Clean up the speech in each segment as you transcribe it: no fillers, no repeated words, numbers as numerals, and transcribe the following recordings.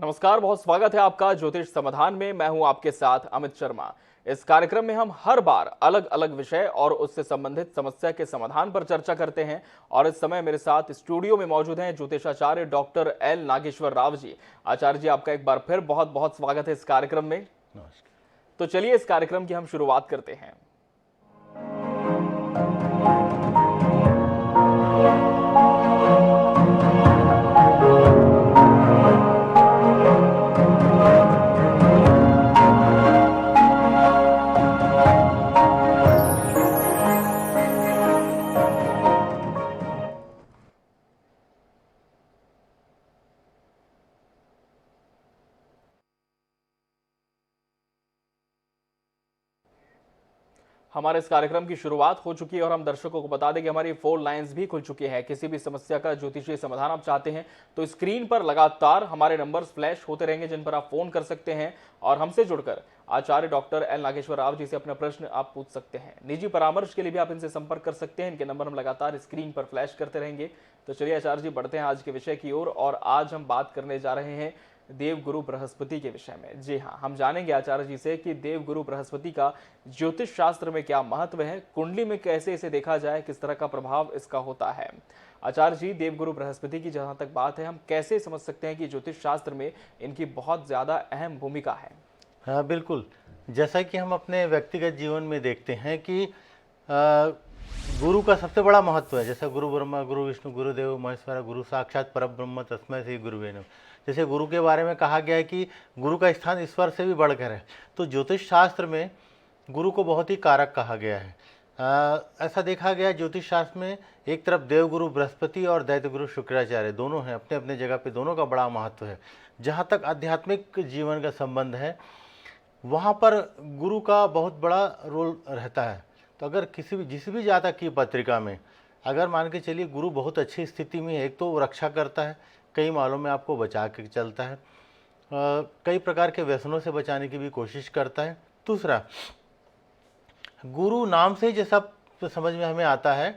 नमस्कार, बहुत स्वागत है आपका ज्योतिष समाधान में। मैं हूं आपके साथ अमित शर्मा। इस कार्यक्रम में हम हर बार अलग अलग विषय और उससे संबंधित समस्या के समाधान पर चर्चा करते हैं। और इस समय मेरे साथ स्टूडियो में मौजूद हैं ज्योतिषाचार्य डॉक्टर एल नागेश्वर राव जी। आचार्य जी, आपका एक बार फिर बहुत बहुत स्वागत है इस कार्यक्रम में। नमस्कार। तो चलिए इस कार्यक्रम की हम शुरुआत करते हैं। हमारे इस कार्यक्रम की शुरुआत हो चुकी है और हम दर्शकों को बता दें कि हमारी फोन लाइंस भी खुल चुकी है। किसी भी समस्या का ज्योतिषीय समाधान आप चाहते हैं तो स्क्रीन पर लगातार हमारे नंबर्स फ्लैश होते रहेंगे जिन पर आप फोन कर सकते हैं और हमसे जुड़कर आचार्य डॉक्टर एल नागेश्वर राव जी से अपना प्रश्न आप पूछ सकते हैं। निजी परामर्श के लिए भी आप इनसे संपर्क कर सकते हैं। इनके नंबर हम लगातार स्क्रीन पर फ्लैश करते रहेंगे। तो चलिए आचार्य जी, बढ़ते हैं आज के विषय की ओर। और आज हम बात करने जा रहे हैं देवगुरु बृहस्पति के विषय में। जी हाँ, हम जानेंगे आचार्य जी से कि देवगुरु बृहस्पति का ज्योतिष शास्त्र में क्या महत्व है, कुंडली में कैसे इसे देखा जाए, किस तरह का प्रभाव इसका होता है। आचार्य जी, देवगुरु बृहस्पति की जहां तक बात है, हम कैसे समझ सकते हैं कि ज्योतिष शास्त्र में इनकी बहुत ज्यादा अहम भूमिका है? हाँ, बिल्कुल। जैसा कि हम अपने व्यक्तिगत जीवन में देखते हैं कि अ, गुरु का सबसे बड़ा महत्व है। जैसे गुरु ब्रह्मा गुरु विष्णु गुरुदेव महेश्वरा गुरु साक्षात परब्रह्म तस्मै श्री गुरुवे नमः। जैसे गुरु के बारे में कहा गया है कि गुरु का स्थान ईश्वर से भी बढ़कर है। तो ज्योतिष शास्त्र में गुरु को बहुत ही कारक कहा गया है। ऐसा देखा गया ज्योतिष शास्त्र में एक तरफ देवगुरु बृहस्पति और दैत्यगुरु शुक्राचार्य दोनों हैं, अपने अपने जगह पे दोनों का बड़ा महत्व है। जहाँ तक आध्यात्मिक जीवन का संबंध है वहाँ पर गुरु का बहुत बड़ा रोल रहता है। तो अगर जिस भी जातक की पत्रिका में अगर मान के चलिए गुरु बहुत अच्छी स्थिति में है, एक तो वो रक्षा करता है, कई मामलों में आपको बचा के चलता है, कई प्रकार के व्यसनों से बचाने की भी कोशिश करता है। दूसरा, गुरु नाम से जैसा तो समझ में हमें आता है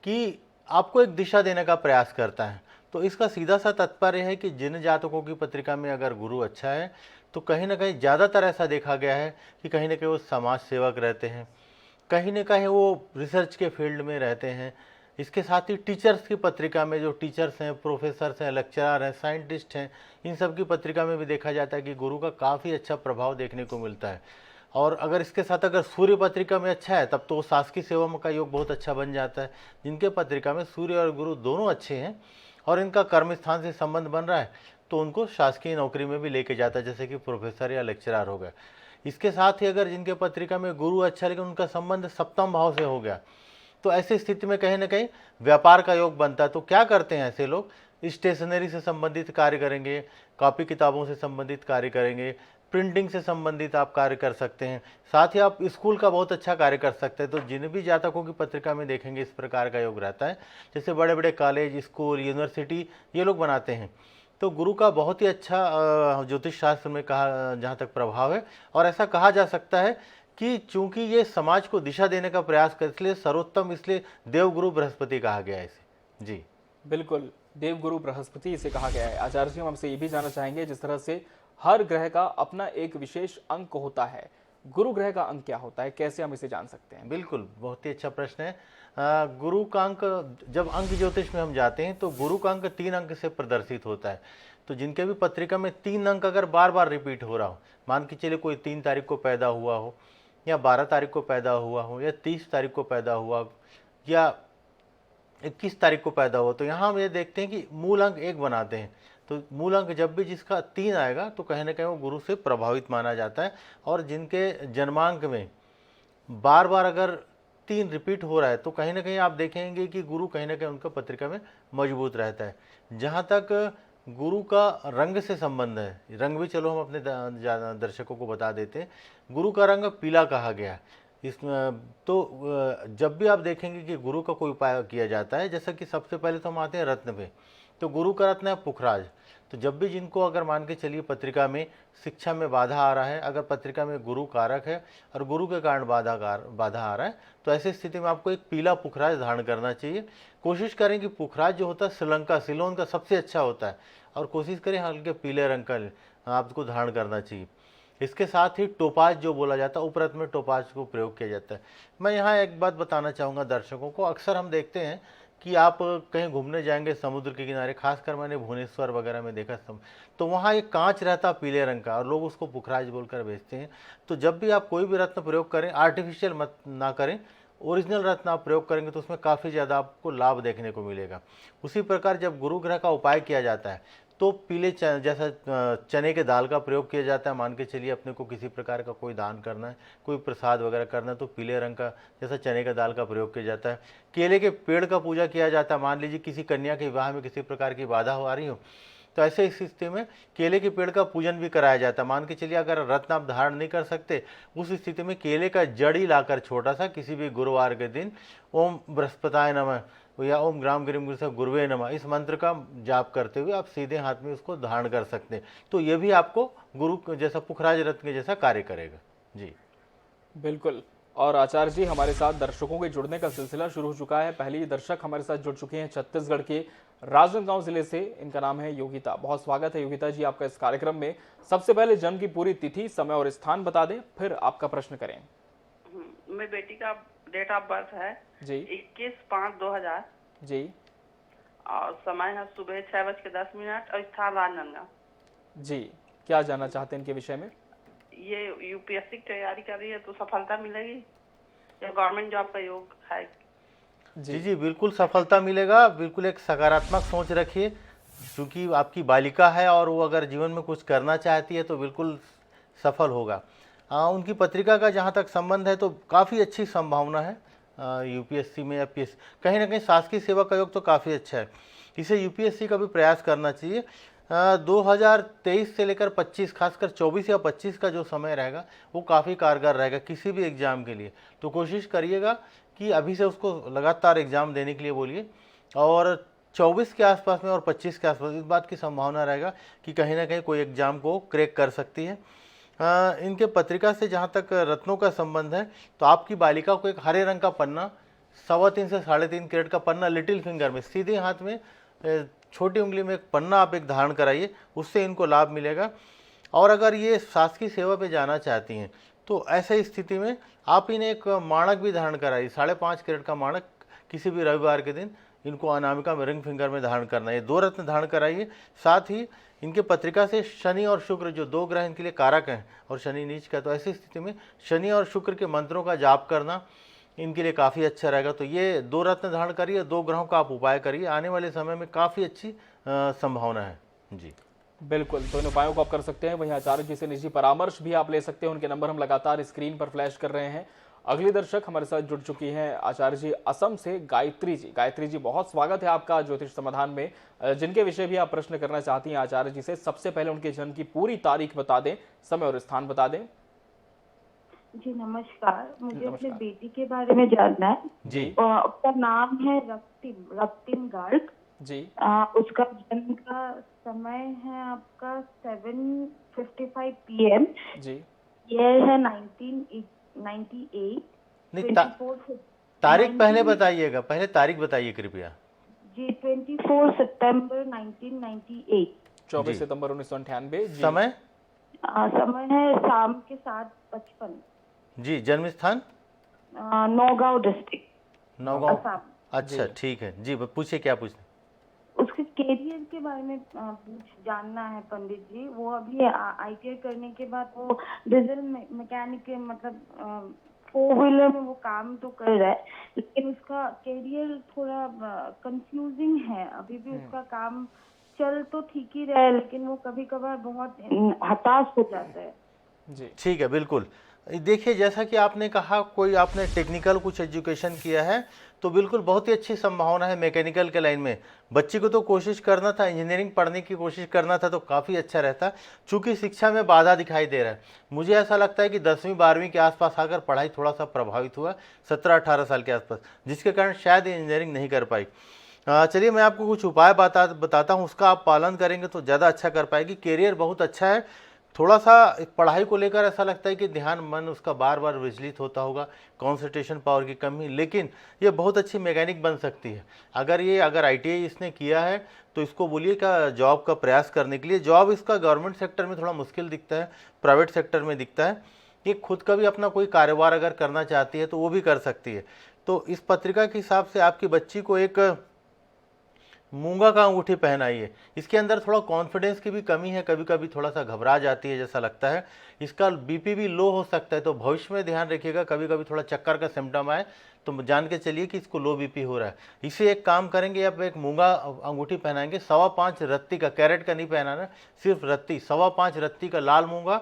कि आपको एक दिशा देने का प्रयास करता है। तो इसका सीधा सा तात्पर्य है कि जिन जातकों की पत्रिका में अगर गुरु अच्छा है तो कहीं ना कहीं ज़्यादातर ऐसा देखा गया है कि कहीं ना कहीं वो समाज सेवक रहते हैं, कहीं ना कहीं वो रिसर्च के फील्ड में रहते हैं। इसके साथ ही टीचर्स की पत्रिका में जो टीचर्स हैं, प्रोफेसर्स हैं, लेक्चरर हैं, साइंटिस्ट हैं, इन सब की पत्रिका में भी देखा जाता है कि गुरु का काफ़ी अच्छा प्रभाव देखने को मिलता है। और अगर इसके साथ अगर सूर्य पत्रिका में अच्छा है तब तो शासकीय सेवा का योग बहुत अच्छा बन जाता है। जिनके पत्रिका में सूर्य और गुरु दोनों अच्छे हैं और इनका कर्म स्थान से संबंध बन रहा है तो उनको शासकीय नौकरी में भी लेके जाता है, जैसे कि प्रोफेसर या लेक्चरर हो गया। इसके साथ ही अगर जिनके पत्रिका में गुरु अच्छा लेकिन उनका संबंध सप्तम भाव से हो गया तो ऐसी स्थिति में कहीं ना कहीं व्यापार का योग बनता है। तो क्या करते हैं ऐसे लोग? स्टेशनरी से संबंधित कार्य करेंगे, कॉपी किताबों से संबंधित कार्य करेंगे, प्रिंटिंग से संबंधित आप कार्य कर सकते हैं, साथ ही आप स्कूल का बहुत अच्छा कार्य कर सकते हैं। तो जिन भी जातकों की पत्रिका में देखेंगे इस प्रकार का योग रहता है, जैसे बड़े बड़े कॉलेज, स्कूल, यूनिवर्सिटी ये लोग बनाते हैं। तो गुरु का बहुत ही अच्छा ज्योतिष शास्त्र में कहा जहाँ तक प्रभाव है। और ऐसा कहा जा सकता है कि चूंकि ये समाज को दिशा देने का प्रयास कर, इसलिए सर्वोत्तम, इसलिए देवगुरु बृहस्पति कहा गया है इसे। जी बिल्कुल, देवगुरु बृहस्पति इसे कहा गया है। आचार्य जी, हम हमसे ये भी जानना चाहेंगे, जिस तरह से हर ग्रह का अपना एक विशेष अंक होता है, गुरु ग्रह का अंक क्या होता है, कैसे हम इसे जान सकते हैं? बिल्कुल, बहुत ही अच्छा प्रश्न है। गुरु का अंक, जब अंक ज्योतिष में हम जाते हैं तो गुरु का अंक 3 अंक से प्रदर्शित होता है। तो जिनके भी पत्रिका में 3 अंक अगर बार बार रिपीट हो रहा हो, मान के चलिए कोई 3 तारीख को पैदा हुआ हो या 12 तारीख को पैदा हुआ हो या 30 तारीख को पैदा हुआ या 21 तारीख को पैदा हुआ, तो यहाँ हम ये देखते हैं कि मूल अंक 1 बनाते हैं। तो मूल अंक जब भी जिसका 3 आएगा तो कहीं ना कहीं वो गुरु से प्रभावित माना जाता है। और जिनके जन्मांक में बार बार अगर 3 रिपीट हो रहा है तो कहीं ना कहीं आप देखेंगे कि गुरु कहीं ना कहीं उनका पत्रिका में मजबूत रहता है। जहाँ तक गुरु का रंग से संबंध है, रंग भी चलो हम अपने दर्शकों को बता देते हैं। गुरु का रंग पीला कहा गया है इसमें। तो जब भी आप देखेंगे कि गुरु का कोई उपाय किया जाता है, जैसा कि सबसे पहले तो हम आते हैं रत्न पे। तो गुरु का रत्न है पुखराज। तो जब भी जिनको अगर मान के चलिए पत्रिका में शिक्षा में बाधा आ रहा है, अगर पत्रिका में गुरु कारक है और गुरु के कारण बाधा आ रहा है, तो ऐसी स्थिति में आपको एक पीला पुखराज धारण करना चाहिए। कोशिश करें कि पुखराज जो होता है श्रीलंका सिलोन का सबसे अच्छा होता है और कोशिश करें हल्के पीले रंग का आपको धारण करना चाहिए। इसके साथ ही टोपाज जो बोला जाता है, उपरत में टोपाज को प्रयोग किया जाता है। मैं यहाँ एक बात बताना चाहूँगा दर्शकों को, अक्सर हम देखते हैं कि आप कहीं घूमने जाएंगे समुद्र के किनारे, खासकर मैंने भुवनेश्वर वगैरह में देखा तो वहाँ एक कांच रहता पीले रंग का और लोग उसको पुखराज बोलकर बेचते हैं। तो जब भी आप कोई भी रत्न प्रयोग करें, आर्टिफिशियल मत ना करें, ओरिजिनल रत्न आप प्रयोग करेंगे तो उसमें काफ़ी ज़्यादा आपको लाभ देखने को मिलेगा। उसी प्रकार जब गुरु ग्रह का उपाय किया जाता है तो पीले जैसा चने के दाल का प्रयोग किया जाता है। मान के चलिए अपने को किसी प्रकार का कोई दान करना है, कोई प्रसाद वगैरह करना है, तो पीले रंग का जैसा चने का दाल का प्रयोग किया जाता है। केले के पेड़ का पूजा किया जाता है। मान लीजिए किसी कन्या के विवाह में किसी प्रकार की बाधा हो आ रही हो तो ऐसे स्थिति में केले के पेड़ का पूजन भी कराया जाता है। मान के चलिए अगर रत्न आप धारण नहीं कर सकते, उस स्थिति में केले का जड़ ही लाकर छोटा सा किसी भी गुरुवार के दिन ओम बृहस्पताय नमः या ओम ग्राम गिरिम गुरु से गुरुवे नमः इस मंत्र का जाप करते हुए आप सीधे हाथ में उसको धारण कर सकते हैं। तो ये भी आपको गुरु जैसा पुखराज रत्न के जैसा कार्य करेगा। जी बिल्कुल। और आचार्य जी, हमारे साथ दर्शकों के जुड़ने का सिलसिला शुरू हो चुका है। पहली दर्शक हमारे साथ जुड़ चुके हैं छत्तीसगढ़ के राजनांदगांव जिले से। इनका नाम है योगिता। बहुत स्वागत है योगिता जी आपका इस कार्यक्रम में। सबसे पहले जन्म की पूरी तिथि, समय और स्थान बता दें, फिर आपका प्रश्न करें। मेरी बेटी का डेट ऑफ बर्थ है जी 21/5/2000 जी और समय है सुबह 6:10 और स्थान राजनांदगांव। जी, क्या जानना चाहते हैं इनके विषय में? ये यूपीएससी की तैयारी कर रही है तो सफलता मिलेगी या गवर्नमेंट जॉब का योग है? जी जी बिल्कुल सफलता मिलेगा। बिल्कुल एक सकारात्मक सोच रखिए, क्योंकि आपकी बालिका है और वो अगर जीवन में कुछ करना चाहती है तो बिल्कुल सफल होगा। उनकी पत्रिका का जहाँ तक संबंध है तो काफ़ी अच्छी संभावना है यूपीएससी में या पीएस, कहीं ना कहीं शासकीय सेवा का योग तो काफ़ी अच्छा है। इसे यूपीएससी का भी प्रयास करना चाहिए। 2023 से लेकर 25, खासकर 24 या 25 का जो समय रहेगा वो काफ़ी कारगर रहेगा किसी भी एग्ज़ाम के लिए। तो कोशिश करिएगा कि अभी से उसको लगातार एग्ज़ाम देने के लिए बोलिए, और 24 के आसपास में और 25 के आसपास इस बात की संभावना रहेगा कि कहीं ना कहीं कोई एग्ज़ाम को क्रैक कर सकती है। इनके पत्रिका से जहाँ तक रत्नों का संबंध है तो आपकी बालिका को एक हरे रंग का पन्ना, 3.25 से 3.5 कैरेट का पन्ना लिटिल फिंगर में सीधे हाथ में छोटी उंगली में एक पन्ना आप एक धारण कराइए, उससे इनको लाभ मिलेगा। और अगर ये शासकीय सेवा पे जाना चाहती हैं तो ऐसे स्थिति में आप इन्हें एक माणक भी धारण कराइए, 5.5 कैरेट का माणक किसी भी रविवार के दिन इनको अनामिका में रिंग फिंगर में धारण करना है। 2 रत्न धारण कराइए। साथ ही इनके पत्रिका से शनि और शुक्र जो 2 ग्रह इनके लिए कारक हैं और शनि नीच का, तो ऐसी स्थिति में शनि और शुक्र के मंत्रों का जाप करना इनके लिए काफ़ी अच्छा रहेगा। तो ये 2 रत्न धारण करिए, 2 ग्रहों का आप उपाय करिए, आने वाले समय में काफ़ी अच्छी संभावना है। जी बिल्कुल, तो इन उपायों को आप कर सकते हैं। वहीं आचार्य जी से निजी परामर्श भी आप ले सकते हैं। उनके नंबर हम लगातार स्क्रीन पर फ्लैश कर रहे हैं। अगली दर्शक हमारे साथ जुड़ चुकी हैं आचार्य जी असम से, गायत्री जी। गायत्री जी, बहुत स्वागत है आपका ज्योतिष समाधान में। जिनके विषय भी आप प्रश्न करना चाहती हैं आचार्य जी से, सबसे पहले उनके जन्म की पूरी तारीख बता दें, समय और स्थान बता दें। जी नमस्कार, मुझे अपने बेटी के बारे में जानना है जी। उसका नाम है रक्तिम गर्ग जी। उसका जन्म का समय है आपका 7:55 PM। जी। ईयर है 1998। नहीं, तारीख पहले बताइएगा, पहले तारीख बताइए कृपया। जी 24 सितंबर 1998। 24 सितंबर 1998। समय समय है शाम के 7:55। जी। जन्म स्थान नौगांव डिस्ट्रिक्ट, नौगांव। असम। अच्छा ठीक है जी, पूछिए क्या पूछना। उसके कैरियर के बारे में जानना है पंडित जी। वो अभी ITI करने के बाद वो डीजल मैकेनिक मतलब 4 व्हीलर में वो काम तो कर रहा है, लेकिन उसका कैरियर थोड़ा कंफ्यूजिंग है। अभी भी उसका काम चल तो ठीक ही रहा है, लेकिन वो कभी कभार बहुत हताश हो जाता है। जी ठीक है, बिल्कुल। देखिए, जैसा कि आपने कहा कोई आपने टेक्निकल कुछ एजुकेशन किया है तो बिल्कुल बहुत ही अच्छी संभावना है मैकेनिकल के लाइन में। बच्ची को तो कोशिश करना था, इंजीनियरिंग पढ़ने की कोशिश करना था तो काफ़ी अच्छा रहता। चूँकि शिक्षा में बाधा दिखाई दे रहा है, मुझे ऐसा लगता है कि 10वीं 12वीं के आसपास आकर पढ़ाई थोड़ा सा प्रभावित हुआ, 17-18 साल के आसपास, जिसके कारण शायद इंजीनियरिंग नहीं कर पाई। चलिए मैं आपको कुछ उपाय बताता हूँ, उसका आप पालन करेंगे तो ज़्यादा अच्छा कर पाएगी। कैरियर बहुत अच्छा है। थोड़ा सा पढ़ाई को लेकर ऐसा लगता है कि ध्यान मन उसका बार बार विचलित होता होगा, कंसंट्रेशन पावर की कमी, लेकिन ये बहुत अच्छी मैकेनिक बन सकती है। अगर आईटीआई इसने किया है तो इसको बोलिए का जॉब का प्रयास करने के लिए। जॉब इसका गवर्नमेंट सेक्टर में थोड़ा मुश्किल दिखता है, प्राइवेट सेक्टर में दिखता है। ये खुद का भी अपना कोई कारोबार अगर करना चाहती है तो वो भी कर सकती है। तो इस पत्रिका के हिसाब से आपकी बच्ची को एक मूंगा का अंगूठी पहनाइए। इसके अंदर थोड़ा कॉन्फिडेंस की भी कमी है, कभी कभी थोड़ा सा घबरा जाती है जैसा लगता है। इसका बीपी भी लो हो सकता है, तो भविष्य में ध्यान रखिएगा, कभी कभी थोड़ा चक्कर का सिम्टम आए तो जान के चलिए कि इसको लो बीपी हो रहा है। इसे एक काम करेंगे, आप एक मूंगा अंगूठी पहनाएंगे, 5.25 रत्ती का, कैरेट का नहीं पहनाना, सिर्फ रत्ती, 5.25 रत्ती का लाल मूंगा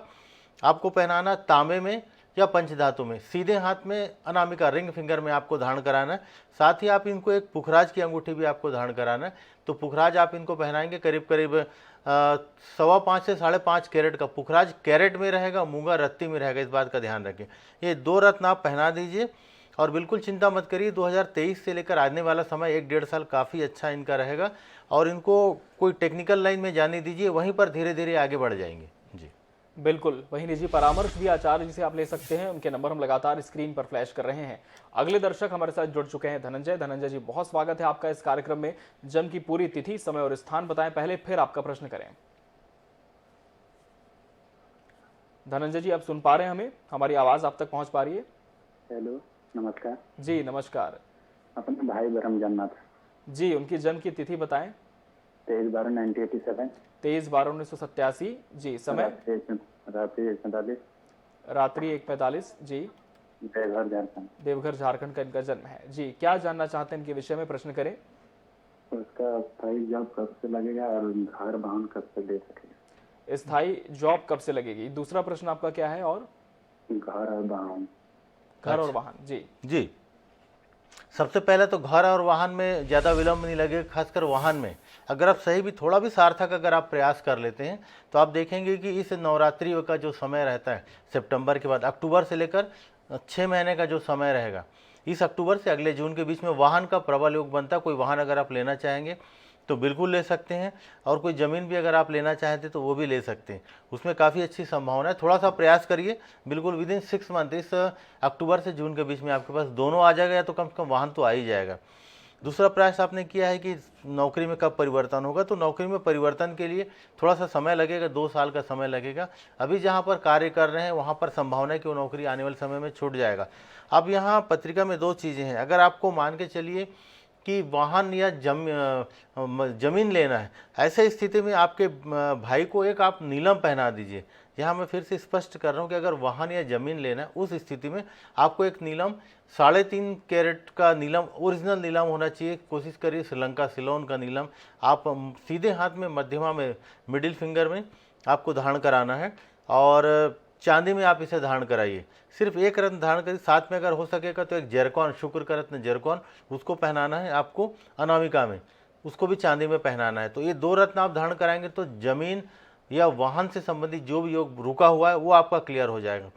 आपको पहनाना, तांबे में या पंचधातु में, सीधे हाथ में अनामिका रिंग फिंगर में आपको धारण कराना है। साथ ही आप इनको एक पुखराज की अंगूठी भी आपको धारण कराना है। तो पुखराज आप इनको पहनाएंगे करीब करीब 5.25 से 5.5 कैरेट का। पुखराज कैरेट में रहेगा, मूंगा रत्ती में रहेगा, इस बात का ध्यान रखें। ये 2 रत्न आप पहना दीजिए और बिल्कुल चिंता मत करिए, 2023 से लेकर आने वाला समय 1-1.5 साल काफ़ी अच्छा इनका रहेगा और इनको कोई टेक्निकल लाइन में जाने दीजिए, वहीं पर धीरे धीरे आगे बढ़ जाएंगे। जी बिल्कुल, वहीं निजी परामर्श भी आचार्य जी से आप ले सकते हैं, उनके नंबर हम लगातार स्क्रीन पर फ्लैश कर रहे हैं। अगले दर्शक हमारे साथ जुड़ चुके हैं धनंजय जी, बहुत स्वागत है आपका इस कार्यक्रम में। जन्म की पूरी तिथि, समय और स्थान बताएं पहले, फिर आपका प्रश्न करें। धनंजय जी, आप सुन पा रहे हैं हमें, हमारी आवाज आप तक पहुंच पा रही है? हेलो, नमस्कार जी नमस्कार। अपने भाई ब्रह्म जन्नत जी, उनकी जन्म की तिथि बताएं। 23/12/1987, 23/12/1987। जी, समय रात्रि 1:45, रात्रि 1:45। जी, देवघर झारखंड। देवघर झारखंड का इनका जन्म है। जी, क्या जानना चाहते हैं इनके विषय में, प्रश्न करें। उसका स्थायी जॉब कब से लगेगा और घर वाहन कब से ले सकेगा? स्थायी जॉब कब से लगेगी, दूसरा प्रश्न आपका क्या है? और घर और वाहन। घर और वाहन। जी सबसे पहले तो घर और वाहन में ज़्यादा विलंब नहीं लगेगा, खासकर वाहन में। अगर आप सही भी थोड़ा भी सार्थक अगर आप प्रयास कर लेते हैं तो आप देखेंगे कि इस नवरात्रि का जो समय रहता है सितंबर के बाद, अक्टूबर से लेकर 6 महीने का जो समय रहेगा, इस अक्टूबर से अगले जून के बीच में वाहन का प्रबल योग बनता है। कोई वाहन अगर आप लेना चाहेंगे तो बिल्कुल ले सकते हैं, और कोई ज़मीन भी अगर आप लेना चाहते तो वो भी ले सकते हैं, उसमें काफ़ी अच्छी संभावना है। थोड़ा सा प्रयास करिए, बिल्कुल विदिन 6 मंथ, इस अक्टूबर से जून के बीच में आपके पास दोनों आ जाएगा, या तो कम से कम वाहन तो आ ही जाएगा। दूसरा प्रयास आपने किया है कि नौकरी में कब परिवर्तन होगा, तो नौकरी में परिवर्तन के लिए थोड़ा सा समय लगेगा, 2 साल का समय लगेगा। अभी जहाँ पर कार्य कर रहे हैं वहाँ पर संभावना है कि वो नौकरी आने वाले समय में छूट जाएगा। अब यहाँ पत्रिका में 2 चीज़ें हैं। अगर आपको मान के चलिए कि वाहन या जमीन लेना है, ऐसे स्थिति में आपके भाई को एक आप नीलम पहना दीजिए। यहाँ मैं फिर से स्पष्ट कर रहा हूँ कि अगर वाहन या ज़मीन लेना है, उस स्थिति में आपको एक नीलम 3.5 कैरेट का नीलम, ओरिजिनल नीलम होना चाहिए। कोशिश करिए श्रीलंका सिलोन का नीलम आप सीधे हाथ में, मध्यमा में, मिडिल फिंगर में आपको धारण कराना है, और चांदी में आप इसे धारण कराइए। सिर्फ एक रत्न धारण करिए, साथ में अगर हो सकेगा तो एक जरकौन, शुक्र का रत्न जरकौन, उसको पहनाना है आपको अनामिका में, उसको भी चांदी में पहनाना है। तो ये 2 रत्न आप धारण कराएंगे तो जमीन या वाहन से संबंधित जो भी योग रुका हुआ है वो आपका क्लियर हो जाएगा।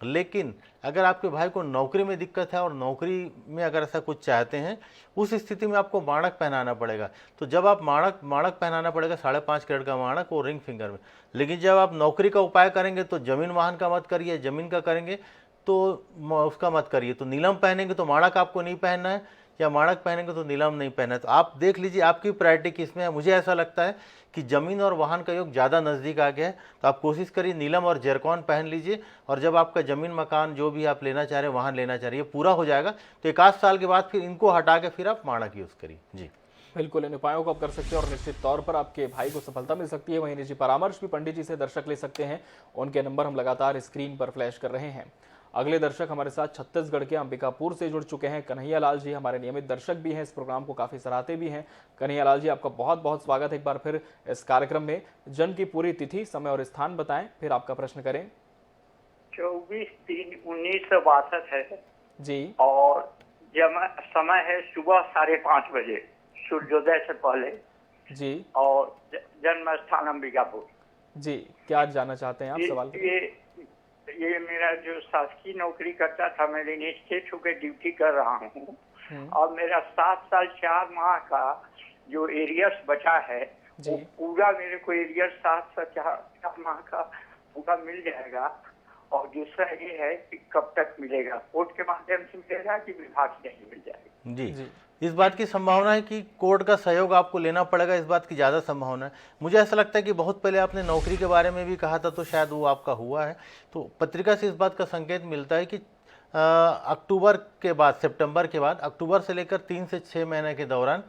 लेकिन अगर आपके भाई को नौकरी में दिक्कत है और नौकरी में अगर ऐसा कुछ चाहते हैं, उस स्थिति में आपको माणक पहनाना पड़ेगा। तो जब आप माणक पहनाना पड़ेगा, 5.5 कैरेट का माणक और रिंग फिंगर में। लेकिन जब आप नौकरी का उपाय करेंगे तो जमीन वाहन का मत करिए, जमीन का करेंगे तो उसका मत करिए। तो नीलम पहनेंगे तो माणक आपको नहीं पहनना है, या माणक पहनेंगे तो नीलम नहीं पहनना है। तो आप देख लीजिए आपकी प्रायोरिटी किस में है। मुझे ऐसा लगता है कि ज़मीन और वाहन का योग ज़्यादा नज़दीक आ गया है, तो आप कोशिश करिए नीलम और जरकौन पहन लीजिए। और जब आपका ज़मीन मकान जो भी आप लेना चाह रहे हैं, वाहन लेना चाह रहे हैं, ये पूरा हो जाएगा तो 1 साल के बाद फिर इनको हटा के फिर आप माणक यूज़ करिए। जी बिल्कुल, इन उपायों को आप कर सकते हैं और निश्चित तौर पर आपके भाई को सफलता मिल सकती है। वहीं निजी परामर्श भी पंडित जी से दर्शक ले सकते हैं, उनके नंबर हम लगातार स्क्रीन पर फ्लैश कर रहे हैं। अगले दर्शक हमारे साथ छत्तीसगढ़ के अंबिकापुर से जुड़ चुके हैं कन्हैया लाल जी, हमारे नियमित दर्शक भी हैं, इस प्रोग्राम को काफी सराहते भी हैं। कन्हैया लाल जी, आपका बहुत बहुत स्वागत है एक बार फिर इस कार्यक्रम में। जन्म की पूरी तिथि, समय और स्थान बताएं, फिर आपका प्रश्न करें। 24/3/1962 है जी, और समय है सुबह 5:30 बजे, सूर्योदय से पहले जी, और जन्म स्थान अंबिकापुर। जी, क्या जानना चाहते हैं आप सवाल? ये मेरा जो शासकीय नौकरी करता था, मैं स्टेट होकर ड्यूटी कर रहा हूँ, और मेरा 7 साल 4 माह का जो एरियर्स बचा है, वो पूरा मेरे को एरियर 7 साल 4 माह का पूरा मिल जाएगा? और दूसरा ये है कि कब तक मिलेगा, कोर्ट के माध्यम से मिलेगा कि विभाग से ही मिल जाएगा? जी, इस बात की संभावना है कि कोर्ट का सहयोग आपको लेना पड़ेगा, इस बात की ज़्यादा संभावना है। मुझे ऐसा लगता है कि बहुत पहले आपने नौकरी के बारे में भी कहा था, तो शायद वो आपका हुआ है। तो पत्रिका से इस बात का संकेत मिलता है कि अक्टूबर के बाद, सितंबर के बाद, अक्टूबर से लेकर 3 से 6 महीने के दौरान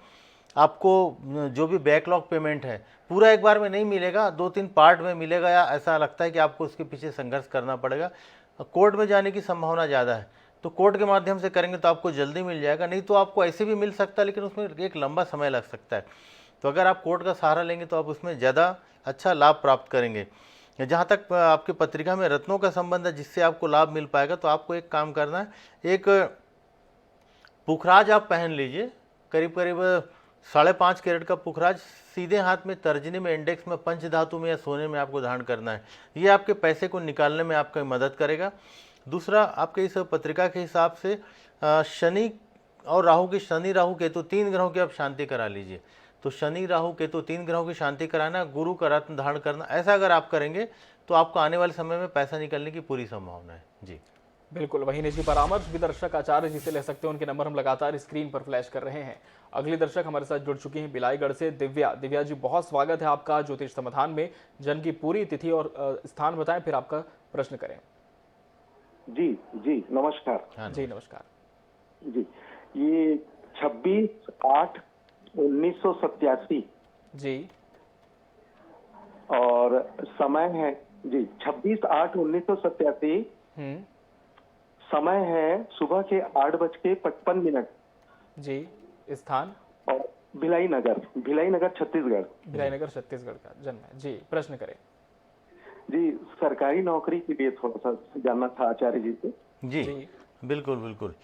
आपको जो भी बैकलॉग पेमेंट है पूरा एक बार में नहीं मिलेगा, 2-3 पार्ट में मिलेगा, या ऐसा लगता है कि आपको उसके पीछे संघर्ष करना पड़ेगा। कोर्ट में जाने की संभावना ज़्यादा है, तो कोर्ट के माध्यम से करेंगे तो आपको जल्दी मिल जाएगा, नहीं तो आपको ऐसे भी मिल सकता है लेकिन उसमें एक लंबा समय लग सकता है। तो अगर आप कोर्ट का सहारा लेंगे तो आप उसमें ज़्यादा अच्छा लाभ प्राप्त करेंगे। जहाँ तक आपकी पत्रिका में रत्नों का संबंध है जिससे आपको लाभ मिल पाएगा, तो आपको एक काम करना है, एक पुखराज आप पहन लीजिए, करीब करीब 5.5 कैरेट का पुखराज सीधे हाथ में, तर्जनी में, इंडेक्स में, पंचधातु में या सोने में आपको धारण करना है। ये आपके पैसे को निकालने में आपकी मदद करेगा। दूसरा, आपके इस पत्रिका के हिसाब से शनि और राहु की, शनि राहु केतु 3 ग्रहों की आप शांति करा लीजिए। तो शनि राहु केतु 3 ग्रहों की शांति कराना, गुरु का रत्न धारण करना, ऐसा अगर आप करेंगे तो आपको आने वाले समय में पैसा निकलने की पूरी संभावना है। जी बिल्कुल, वही निजी परामर्श भी दर्शक आचार्य जी से ले सकते हैं, उनके नंबर हम लगातार स्क्रीन पर फ्लैश कर रहे हैं। अगली दर्शक हमारे साथ जुड़ चुकी हैं बिलाईगढ़ से दिव्या। दिव्या जी, बहुत स्वागत है आपका ज्योतिष समाधान में। जन्म की पूरी तिथि और स्थान बताएं, फिर आपका प्रश्न करें। जी जी नमस्कार। हाँ जी नमस्कार। जी, ये 26/8/1987 जी और समय है जी 26/8/1987, समय है सुबह के 8:55। जी, स्थान और भिलाई नगर छत्तीसगढ़। भिलाई नगर छत्तीसगढ़ का जन्म है। जी, प्रश्न करें। जी, सरकारी नौकरी के लिए थोड़ा सा जानना था आचार्य जी से। जी बिल्कुल बिल्कुल,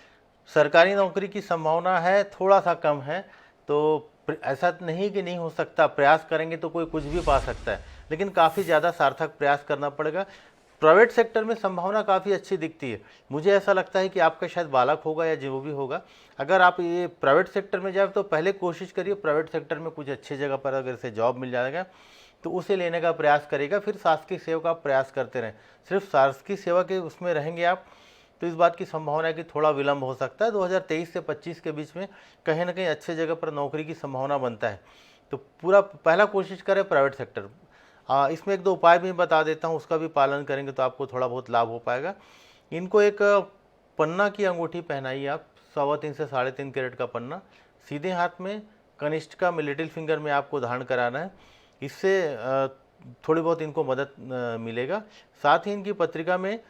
सरकारी नौकरी की संभावना है, थोड़ा सा कम है। तो ऐसा नहीं कि नहीं हो सकता, प्रयास करेंगे तो कोई कुछ भी पा सकता है, लेकिन काफ़ी ज़्यादा सार्थक प्रयास करना पड़ेगा। प्राइवेट सेक्टर में संभावना काफ़ी अच्छी दिखती है। मुझे ऐसा लगता है कि आपका शायद बालक होगा या जो भी होगा, अगर आप ये प्राइवेट सेक्टर में जाए तो पहले कोशिश करिए प्राइवेट सेक्टर में कुछ अच्छी जगह पर अगर से जॉब मिल जाएगा तो उसे लेने का प्रयास करेगा। फिर शासकीय सेवा का आप प्रयास करते रहें। सिर्फ शासकीय सेवा के उसमें रहेंगे आप तो इस बात की संभावना है कि थोड़ा विलंब हो सकता है। 2023 से 25 के बीच में कहीं ना कहीं अच्छे जगह पर नौकरी की संभावना बनता है। तो पूरा पहला कोशिश करें प्राइवेट सेक्टर। इसमें 1-2 उपाय भी बता देता हूँ, उसका भी पालन करेंगे तो आपको थोड़ा बहुत लाभ हो पाएगा। इनको एक पन्ना की अंगूठी पहनाइए आप, 3.25 से 3.5 कैरेट का पन्ना सीधे हाथ में, कनिष्ठिका में, लिटिल फिंगर में आपको धारण कराना है। इससे थोड़ी बहुत इनको मदद मिलेगा। साथ ही इनकी पत्रिका में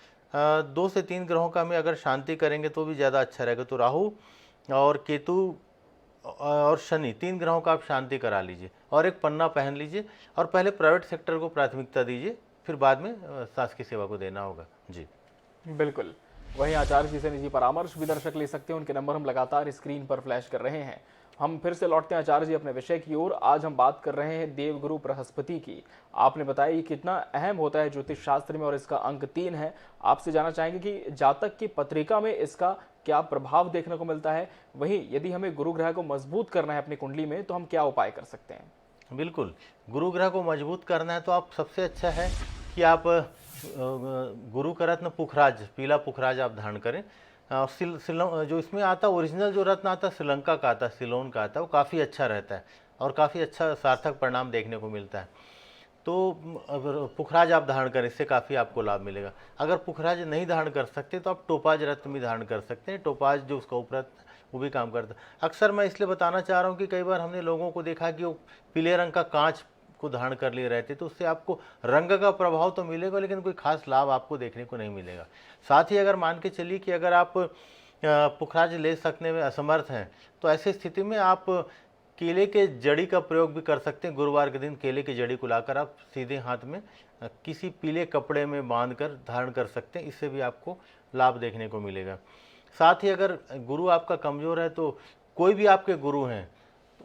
2 से 3 ग्रहों का हमें अगर शांति करेंगे तो भी ज़्यादा अच्छा रहेगा। तो राहु और केतु और शनि 3 ग्रहों का आप शांति करा लीजिए और एक पन्ना पहन लीजिए और पहले प्राइवेट सेक्टर को प्राथमिकता दीजिए, फिर बाद में शासकीय सेवा को देना होगा। जी बिल्कुल, वहीं आचार्य जी से निजी परामर्श भी दर्शक ले सकते हैं, उनके नंबर हम लगातार स्क्रीन पर फ्लैश कर रहे हैं। हम फिर से लौटते हैं आचार्य जी अपने विषय की ओर। आज हम बात कर रहे हैं देवगुरु बृहस्पति की। आपने बताया ये कितना अहम होता है ज्योतिष शास्त्र में और इसका अंक 3 है। आपसे जानना चाहेंगे कि जातक की पत्रिका में इसका क्या प्रभाव देखने को मिलता है, वहीं यदि हमें गुरु ग्रह को मजबूत करना है अपनी कुंडली में तो हम क्या उपाय कर सकते हैं? बिल्कुल, गुरु ग्रह को मजबूत करना है तो आप सबसे अच्छा है कि आप गुरु का रत्न पुखराज, पीला पुखराज आप धारण करें। जो इसमें आता ओरिजिनल जो रत्न आता है श्रीलंका का आता है, सिलोन का आता है, वो काफ़ी अच्छा रहता है और काफ़ी अच्छा सार्थक परिणाम देखने को मिलता है। तो अगर पुखराज आप धारण करें इससे काफ़ी आपको लाभ मिलेगा। अगर पुखराज नहीं धारण कर सकते तो आप टोपाज रत्न भी धारण कर सकते हैं। टोपाज जो उसका उपरत्न वो भी काम करता है। अक्सर मैं इसलिए बताना चाह रहा हूँ कि कई बार हमने लोगों को देखा कि वो पीले रंग का कांच को धारण कर लिए रहते, तो उससे आपको रंग का प्रभाव तो मिलेगा लेकिन कोई खास लाभ आपको देखने को नहीं मिलेगा। साथ ही अगर मान के चलिए कि अगर आप पुखराज ले सकने में असमर्थ हैं तो ऐसी स्थिति में आप केले के जड़ी का प्रयोग भी कर सकते हैं। गुरुवार के दिन केले की जड़ी को लाकर आप सीधे हाथ में किसी पीले कपड़े में बांधकर धारण कर सकते हैं, इससे भी आपको लाभ देखने को मिलेगा। साथ ही अगर गुरु आपका कमज़ोर है तो कोई भी आपके गुरु हैं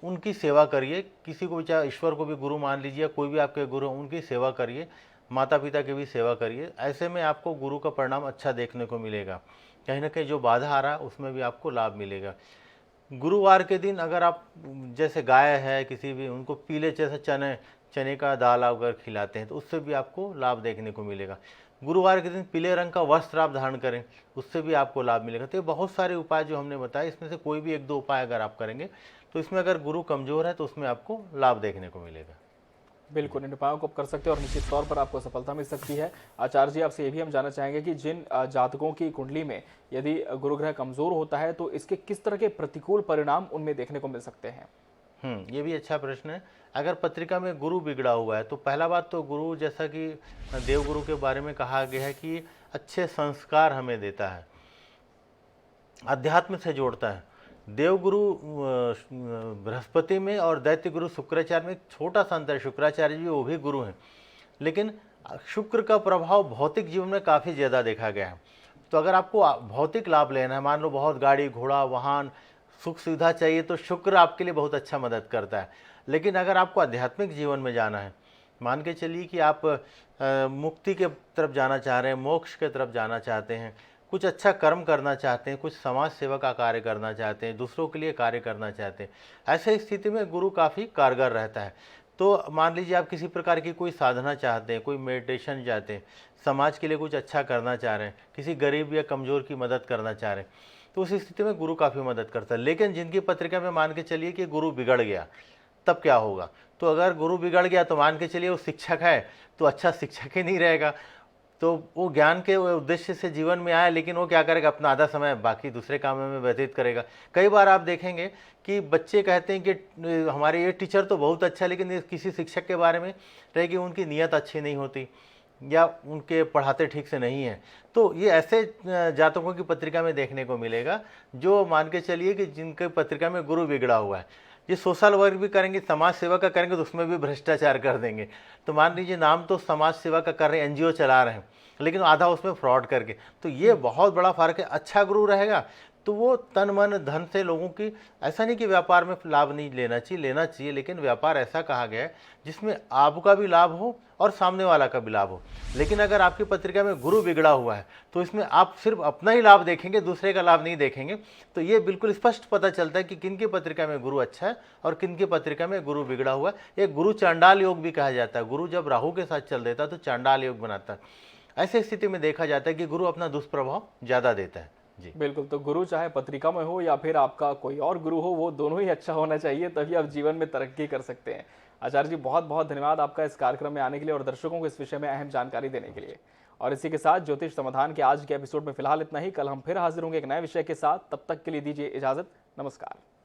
उनकी सेवा करिए। किसी को भी, चाहे ईश्वर को भी गुरु मान लीजिए, कोई भी आपके गुरु उनकी सेवा करिए, माता पिता की भी सेवा करिए। ऐसे में आपको गुरु का परिणाम अच्छा देखने को मिलेगा। कहीं ना कहीं जो बाधा आ रहा है उसमें भी आपको लाभ मिलेगा। गुरुवार के दिन अगर आप जैसे गाय है किसी भी, उनको पीले जैसे चने चने का दाल अगर खिलाते हैं तो उससे भी आपको लाभ देखने को मिलेगा। गुरुवार के दिन पीले रंग का वस्त्र आप धारण करें, उससे भी आपको लाभ मिलेगा। तो ये बहुत सारे उपाय जो हमने बताए, इसमें से कोई भी 1-2 उपाय अगर आप करेंगे तो इसमें अगर गुरु कमज़ोर है तो उसमें आपको लाभ देखने को मिलेगा। बिल्कुल, इन उपायों को आप कर सकते हैं और निश्चित तौर पर आपको सफलता मिल सकती है। आचार्य जी, आपसे ये भी हम जानना चाहेंगे कि जिन जातकों की कुंडली में यदि गुरु ग्रह कमजोर होता है तो इसके किस तरह के प्रतिकूल परिणाम उनमें देखने को मिल सकते हैं? ये भी अच्छा प्रश्न है। अगर पत्रिका में गुरु बिगड़ा हुआ है तो पहला बात तो गुरु, जैसा कि देवगुरु के बारे में कहा गया है कि अच्छे संस्कार हमें देता है, अध्यात्म से जोड़ता है। देवगुरु बृहस्पति में और दैत्य गुरु शुक्राचार्य में एक छोटा सा अंतर है। शुक्राचार्य जी वो भी गुरु हैं, लेकिन शुक्र का प्रभाव भौतिक जीवन में काफ़ी ज़्यादा देखा गया है। तो अगर आपको भौतिक लाभ लेना है, मान लो बहुत गाड़ी घोड़ा वाहन सुख सुविधा चाहिए, तो शुक्र आपके लिए बहुत अच्छा मदद करता है। लेकिन अगर आपको आध्यात्मिक जीवन में जाना है, मान के चलिए कि आप मुक्ति के तरफ जाना चाह रहे हैं, मोक्ष के तरफ जाना चाहते हैं, कुछ अच्छा कर्म करना चाहते हैं, कुछ समाज सेवा का कार्य करना चाहते हैं, दूसरों के लिए कार्य करना चाहते हैं, ऐसे स्थिति में गुरु काफ़ी कारगर रहता है। तो मान लीजिए आप किसी प्रकार की कोई साधना चाहते हैं, कोई मेडिटेशन चाहते हैं, समाज के लिए कुछ अच्छा करना चाह रहे हैं, किसी गरीब या कमज़ोर की मदद करना चाह रहे हैं, तो उस स्थिति में गुरु काफ़ी मदद करता है। लेकिन जिनकी पत्रिका में मान के चलिए कि गुरु बिगड़ गया, तब क्या होगा? तो अगर गुरु बिगड़ गया तो मान के चलिए वो शिक्षक है तो अच्छा शिक्षक ही नहीं रहेगा। तो वो ज्ञान के उद्देश्य से जीवन में आया, लेकिन वो क्या करेगा, अपना आधा समय बाकी दूसरे कामों में व्यतीत करेगा। कई बार आप देखेंगे कि बच्चे कहते हैं कि हमारे ये टीचर तो बहुत अच्छा है, लेकिन किसी शिक्षक के बारे में रहेगी उनकी नीयत अच्छी नहीं होती या उनके पढ़ाते ठीक से नहीं है। तो ये ऐसे जातकों की पत्रिका में देखने को मिलेगा जो मान के चलिए कि जिनके पत्रिका में गुरु बिगड़ा हुआ है। ये सोशल वर्क भी करेंगे, समाज सेवा का करेंगे तो उसमें भी भ्रष्टाचार कर देंगे। तो मान लीजिए नाम तो समाज सेवा का कर रहे हैं, एनजीओ चला रहे हैं, लेकिन आधा उसमें फ्रॉड करके, तो ये बहुत बड़ा फर्क है। अच्छा गुरु रहेगा तो वो तन मन धन से लोगों की, ऐसा नहीं कि व्यापार में लाभ नहीं लेना चाहिए, लेना चाहिए, लेकिन व्यापार ऐसा कहा गया है जिसमें आपका भी लाभ हो और सामने वाला का भी लाभ हो। लेकिन अगर आपकी पत्रिका में गुरु बिगड़ा हुआ है तो इसमें आप सिर्फ अपना ही लाभ देखेंगे, दूसरे का लाभ नहीं देखेंगे। तो ये बिल्कुल स्पष्ट पता चलता है कि किन की पत्रिका में गुरु अच्छा है और किन की पत्रिका में गुरु बिगड़ा हुआ है। एक गुरु चांडाल योग भी कहा जाता है। गुरु जब राहु के साथ चल देता है तो चांडाल योग बनाता है। ऐसी स्थिति में देखा जाता है कि गुरु अपना दुष्प्रभाव ज़्यादा देता है। जी बिल्कुल, तो गुरु चाहे पत्रिका में हो या फिर आपका कोई और गुरु हो, वो दोनों ही अच्छा होना चाहिए, तभी आप जीवन में तरक्की कर सकते हैं। आचार्य जी, बहुत बहुत धन्यवाद आपका इस कार्यक्रम में आने के लिए और दर्शकों को इस विषय में अहम जानकारी देने के लिए। और इसी के साथ ज्योतिष समाधान के आज के एपिसोड में फिलहाल इतना ही। कल हम फिर हाजिर होंगे एक नए विषय के साथ। तब तक के लिए दीजिए इजाजत। नमस्कार।